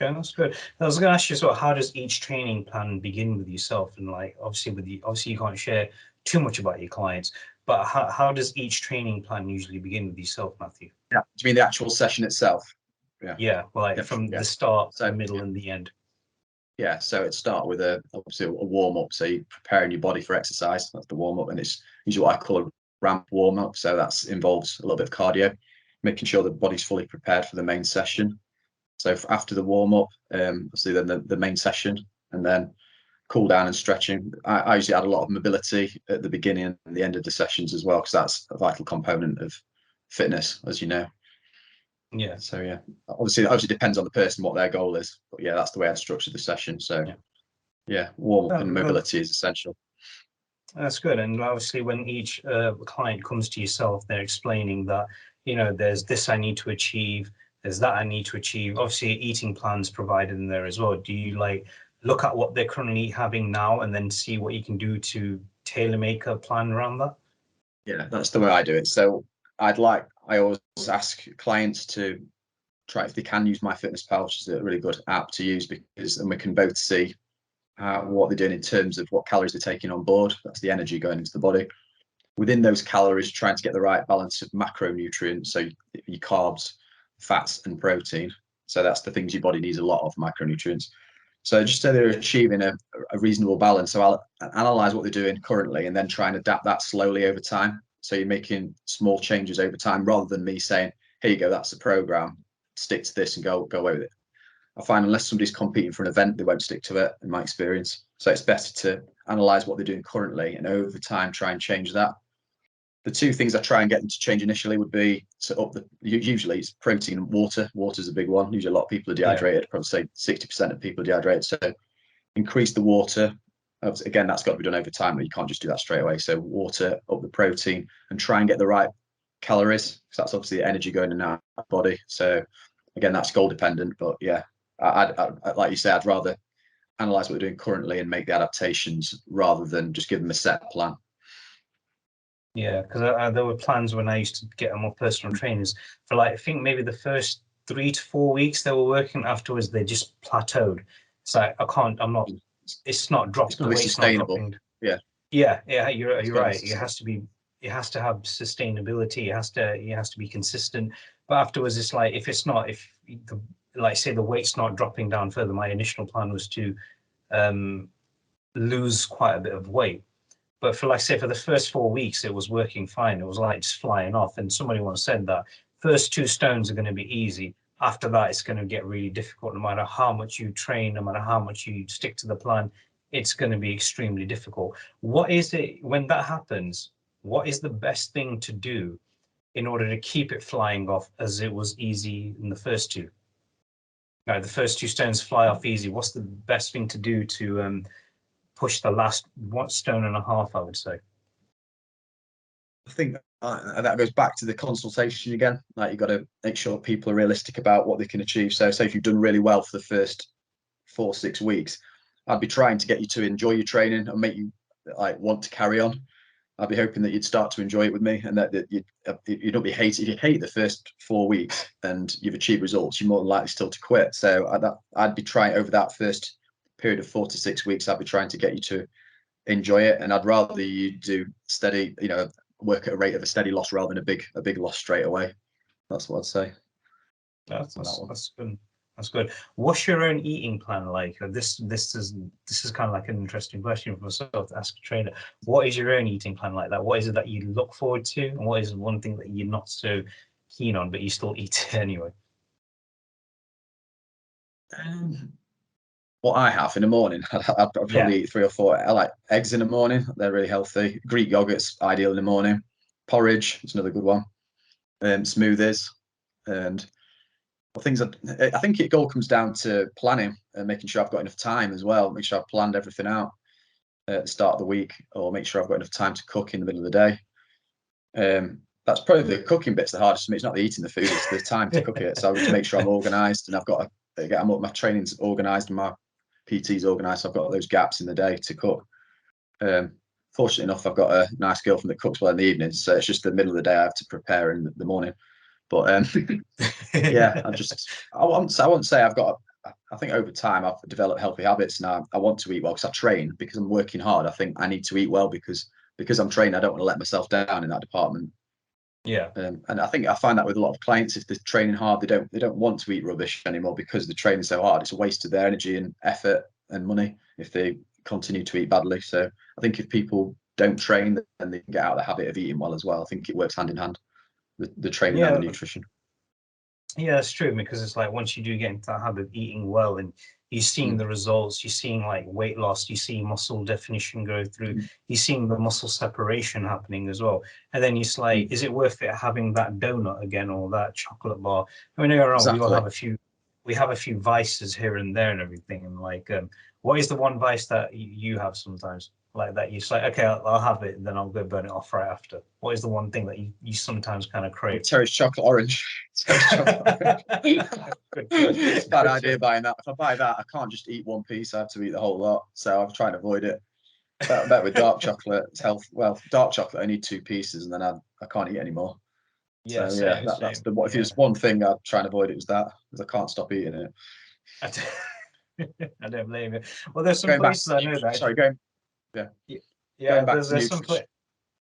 Okay, that's good. I was going to ask you, sort of, how does each training plan begin with yourself? And like, obviously, obviously you can't share too much about your clients, but how does each training plan usually begin with yourself, Matthew? Yeah, do you mean the actual session itself? Yeah, well, like from the start, the middle, and the end. Yeah, so it start with obviously a warm up. So you're preparing your body for exercise. That's the warm up, and it's usually what I call a ramp warm up. So that involves a little bit of cardio, making sure the body's fully prepared for the main session. So after the warm up, obviously then the main session, and then cool down and stretching. I usually add a lot of mobility at the beginning and the end of the sessions as well, because that's a vital component of fitness, as you know. Yeah. So yeah, obviously depends on the person what their goal is, but yeah, that's the way I'd structure the session. So yeah, warm up and mobility is essential. That's good. And obviously, when each client comes to yourself, they're explaining that, there's this I need to achieve, there's that I need to achieve. Obviously, eating plans provided in there as well. Do you like look at what they're currently having now and then see what you can do to tailor make a plan around that? Yeah, that's the way I do it. So I always ask clients to try if they can use MyFitnessPal, which is a really good app to use, because then we can both see what they're doing in terms of what calories they're taking on board. That's the energy going into the body. Within those calories, trying to get the right balance of macronutrients, so your carbs, fats, and protein. So that's the things your body needs a lot of, macronutrients. So just so they're achieving a reasonable balance. So I'll analyze what they're doing currently and then try and adapt that slowly over time. So you're making small changes over time rather than me saying, here you go, that's the program, stick to this and go away with it. I find unless somebody's competing for an event, they won't stick to it, in my experience. So it's better to analyze what they're doing currently and over time try and change that. The two things I try and get them to change initially would be usually it's protein and water. Water's a big one. Usually a lot of people are dehydrated, probably say 60% of people are dehydrated. So increase the water. Again, that's got to be done over time, but you can't just do that straight away. So water, up the protein, and try and get the right calories, because that's obviously the energy going in our body. So again, that's goal dependent, but yeah, I like you said, I'd rather analyze what we're doing currently and make the adaptations rather than just give them a set plan. Yeah, because there were plans when I used to get more personal trainers for I think maybe the first 3 to 4 weeks they were working. Afterwards, they just plateaued. It's like it's not dropping. It's going to be sustainable. Yeah. Yeah, you're right. It has to have sustainability. It has to be consistent. But afterwards, it's like if say the weight's not dropping down further. My initial plan was to lose quite a bit of weight. But for the first 4 weeks, it was working fine. It was like just flying off. And somebody once said that first 2 stones are going to be easy. After that, it's going to get really difficult. No matter how much you train, no matter how much you stick to the plan, it's going to be extremely difficult. What is it when that happens? What is the best thing to do in order to keep it flying off as it was easy in the first 2? Now, the first 2 stones fly off easy. What's the best thing to do to push the last 1.5 stones, I would say? I think that goes back to the consultation again. Like, you've got to make sure people are realistic about what they can achieve. So say if you've done really well for the first 4-6 weeks, I'd be trying to get you to enjoy your training and make you want to carry on. I'd be hoping that you'd start to enjoy it with me, and that you don't be hated. If you hate the first 4 weeks and you've achieved results, you're more than likely still to quit. So I'd be trying over that first period of 4 to 6 weeks. I'd be trying to get you to enjoy it, and I'd rather you do steady, work at a rate of a steady loss rather than a big loss straight away. That's what I'd say. That's good. That's good. What's your own eating plan like? This is kind of like an interesting question for myself to ask a trainer. What is your own eating plan like that? What is it that you look forward to, and what is one thing that you're not so keen on, but you still eat it anyway? What I have in the morning, I'd probably eat 3 or 4. I like eggs in the morning. They're really healthy. Greek yogurt's ideal in the morning. Porridge is another good one. Smoothies, and things. I think it all comes down to planning and making sure I've got enough time as well. Make sure I've planned everything out at the start of the week, or make sure I've got enough time to cook in the middle of the day. That's probably the cooking bit's the hardest for me. It's not the eating the food; it's the time to cook it. So I would make sure I'm organised, and I've got to get my training's organised and my PT's organised. So I've got those gaps in the day to cook. Fortunately enough, I've got a nice girlfriend that cooks well in the evenings, so it's just the middle of the day I have to prepare in the morning. But yeah, I won't say I've got I think over time I've developed healthy habits now. I want to eat well because I train, because I'm working hard. I think I need to eat well because I'm training. I don't want to let myself down in that department. Yeah. And I think I find that with a lot of clients, if they're training hard, they don't want to eat rubbish anymore because they're training so hard. It's a waste of their energy and effort and money if they continue to eat badly. So I think if people don't train, then they can get out of the habit of eating well as well. I think it works hand in hand, the training and the Yeah. nutrition. Yeah, that's true, because it's like once you do get into the habit of eating well and you're seeing the results, you're seeing like weight loss, you see muscle definition go through, you're seeing the muscle separation happening as well. And then it's like, is it worth it having that donut again or that chocolate bar? I mean, don't get me wrong, we all Exactly. have a few vices here and there and everything. And like, what is the one vice that you have sometimes? Like that you say, okay, I'll have it, and then I'll go burn it off right after. What is the one thing that you sometimes kind of crave? Terry's chocolate orange. Terry's chocolate orange. It's a bad idea buying that. If I buy that, I can't just eat one piece. I have to eat the whole lot. So I'm trying to avoid it. I bet with dark chocolate, it's health. Well, dark chocolate, I need 2 pieces, and then I can't eat anymore. Yeah, So yeah, same, that's same. the what. If Yeah. there's one thing I'd try and avoid, it was that, because I can't stop eating it. I don't blame you. Well, there's some Going back places to I know that. sorry, going yeah, Yeah, going back to there's some nutrition.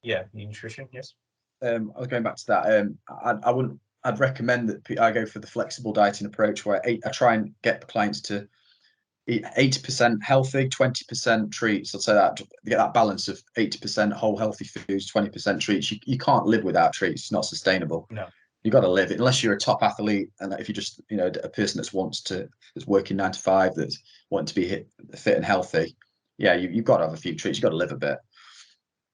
yeah, nutrition. Yes. I was going back to that. I wouldn't. I'd recommend that I go for the flexible dieting approach, where I try and get clients to eat 80% healthy, 20% treats. I'd say that to get that balance of 80% whole healthy foods, 20% treats. You can't live without treats. It's not sustainable. No. You got to live it unless you're a top athlete, and if you're just a person that's working 9 to 5, that's wanting to be fit and healthy. Yeah, you've got to have a few treats. You've got to live a bit.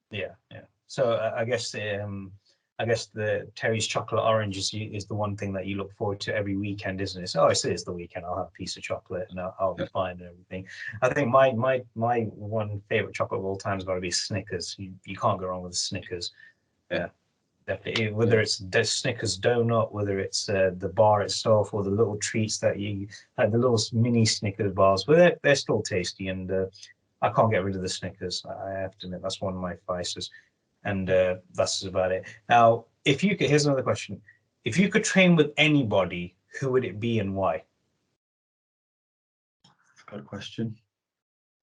Yeah, yeah. So I guess the Terry's chocolate orange is the one thing that you look forward to every weekend, isn't it? So, oh, it's the weekend. I'll have a piece of chocolate and I'll be fine and everything. I think my one favorite chocolate of all time has got to be Snickers. You can't go wrong with Snickers. Yeah. Definitely, whether it's the Snickers donut, whether it's the bar itself, or the little treats that you like, the little mini Snickers bars, but they're still tasty, and I can't get rid of the Snickers. I have to admit that's one of my vices, and that's about it. Now, if you could, here's another question: if you could train with anybody, who would it be and why? Got a question.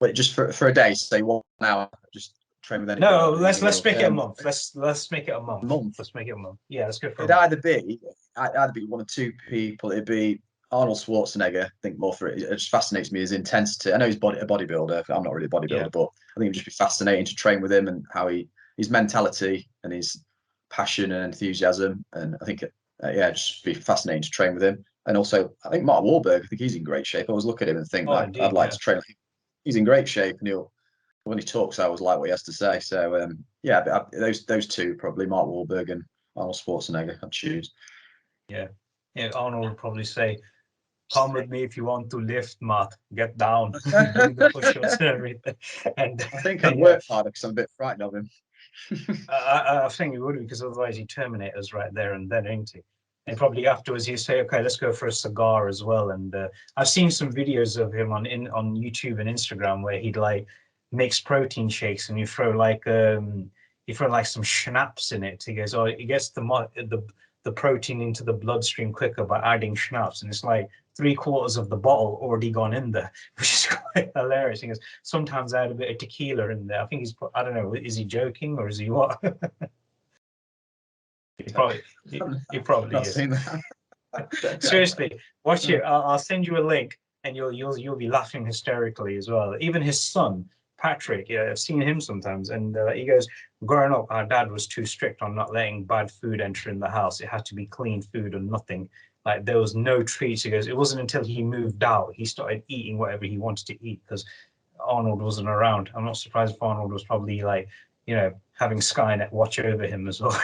Wait, just for a day, say 1 hour, just train with No, anybody in the let's world. make it a month. Let's make it a A month. month. Let's make it a month. Yeah, let's go for a It'd month. either be 1 or 2 people. It'd be Arnold Schwarzenegger. I think more for it. It just fascinates me his intensity. I know he's a bodybuilder. I'm not really a Yeah. bodybuilder, but I think it'd just be fascinating to train with him and how his mentality and his passion and enthusiasm. And I think yeah, just be fascinating to train with him. And also, I think Mark Wahlberg. I think he's in great shape. I always look at him and think Oh, that I'd indeed. like Yeah. to train. He's in great shape, and when he talks, I always like what he has to say. So yeah, those two probably, Mark Wahlberg and Arnold Schwarzenegger, I'd choose. Yeah. Yeah. Arnold would probably say, come with me if you want to lift, Matt. Get down, do the push-ups and everything. And I think I'd yeah, work harder because I'm a bit frightened of him. I think he would, because otherwise he'd terminate us right there and then, ain't he? And probably afterwards he'd say, okay, let's go for a cigar as well. And I've seen some videos of him on YouTube and Instagram where he'd like mix protein shakes and you throw like some schnapps in it. He goes, oh, it gets the protein into the bloodstream quicker by adding schnapps, and it's like 3/4 of the bottle already gone in there, which is quite hilarious. He goes, sometimes I add a bit of tequila in there. I think I don't know, is he joking or is he what? he probably, he probably Not is. seen that. Seriously, watch it. I'll send you a link, and you'll be laughing hysterically as well. Even his son Patrick, yeah, I've seen him sometimes, and he goes, growing up, our dad was too strict on not letting bad food enter in the house. It had to be clean food and nothing. Like there was no treats. He goes, it wasn't until he moved out he started eating whatever he wanted to eat because Arnold wasn't around. I'm not surprised if Arnold was probably like, having Skynet watch over him as well.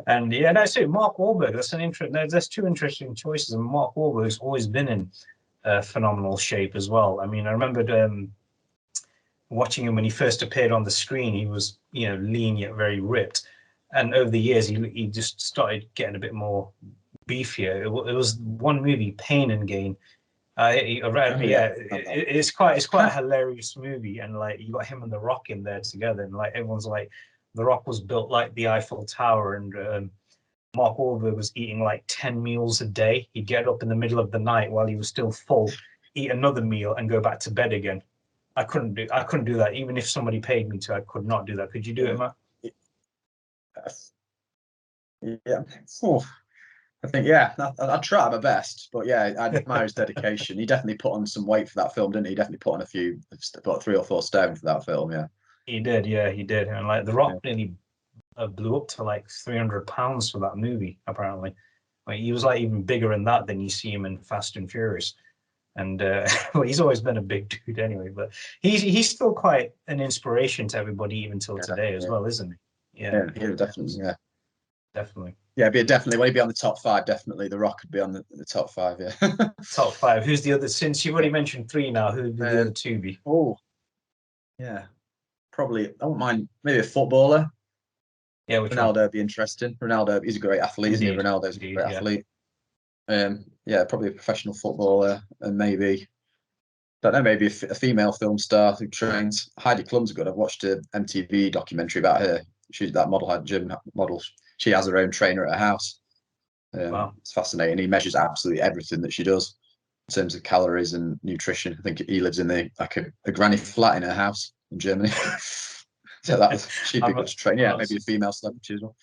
And yeah, that's it. Mark Wahlberg. That's an interesting. There's two interesting choices, and Mark Wahlberg's always been in phenomenal shape as well. I mean, I remembered watching him when he first appeared on the screen. He was, lean yet very ripped, and over the years, he just started getting a bit more beefier. It was one movie, Pain and Gain. It's quite a hilarious movie, and like you got him and The Rock in there together, and like everyone's like, The Rock was built like the Eiffel Tower, and Mark Wahlberg was eating like 10 meals a day. He'd get up in the middle of the night while he was still full, eat another meal, and go back to bed again. I couldn't do that. Even if somebody paid me to, I could not do that. Could you do it, Matt? Yeah. Oh, I think, yeah, I'd try my best, but yeah, I admire his dedication. He definitely put on some weight for that film, didn't he? He definitely put on about 3 or 4 stone for that film. Yeah. He did, yeah, he did. And like The Rock nearly blew up to like 300 pounds for that movie, apparently. Like, he was like even bigger in that than you see him in Fast and Furious. And well, he's always been a big dude anyway, but he's still quite an inspiration to everybody even till today as well, isn't he? Yeah, definitely. Yeah. Definitely. Yeah, definitely. When he'd be on the top 5, definitely. The Rock would be on the top 5. Yeah. Top 5. Who's the other? Since you've already mentioned 3 now, who'd the other 2 be? Oh, yeah. Probably. I wouldn't mind maybe a footballer. Yeah, which Ronaldo one? would be interesting. Ronaldo, he's a great athlete, isn't he? Ronaldo's a great athlete. Yeah, probably a professional footballer, and maybe, don't know, maybe a female film star who trains. Heidi Klum's good. I've watched an MTV documentary about her. She's that model, gym model. She has her own trainer at her house. Wow. It's fascinating. He measures absolutely everything that she does in terms of calories and nutrition. I think he lives in a granny flat in her house in Germany. So she'd be good to train. Yeah, maybe a female celebrity as well.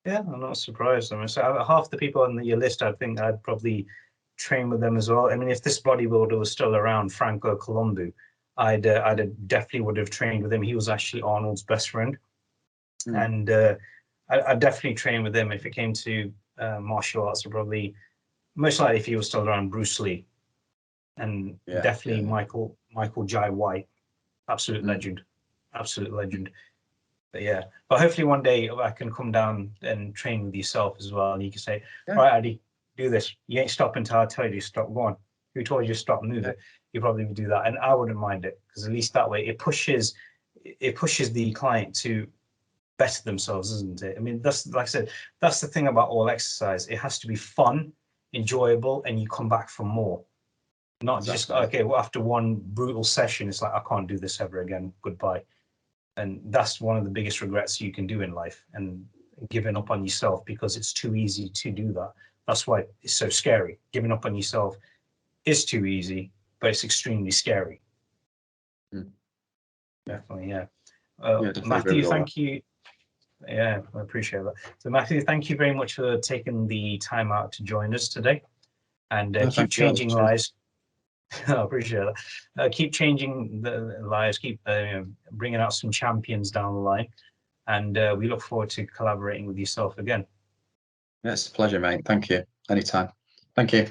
Yeah, I'm not surprised. I mean, so half the people on your list, I think I'd probably train with them as well. I mean, if this bodybuilder was still around, Franco Columbu, I'd definitely would have trained with him. He was actually Arnold's best friend, and I'd definitely train with him if it came to martial arts. Or probably most likely if he was still around, Bruce Lee, and definitely Michael Jai White, absolute legend. But yeah, but hopefully one day I can come down and train with yourself as well, and you can say, "Right, Addy, do this. You ain't stopping until I tell you to stop. Go on. Who told you to stop? Move it." You probably would do that, and I wouldn't mind it because at least that way it pushes the client to better themselves, isn't it? I mean, that's like I said, that's the thing about all exercise. It has to be fun, enjoyable, and you come back for more. Not just okay. Well, after one brutal session, it's like I can't do this ever again. Goodbye. And that's one of the biggest regrets you can do in life, and giving up on yourself because it's too easy to do that. That's why it's so scary. Giving up on yourself is too easy, but it's extremely scary. Definitely, yeah. Matthew, thank you. Yeah, I appreciate that. So Matthew, thank you very much for taking the time out to join us today, and keep changing lives. I appreciate that. Keep changing the lives, keep bringing out some champions down the line, and we look forward to collaborating with yourself again. Yeah, it's a pleasure, mate. Thank you. Anytime. Thank you.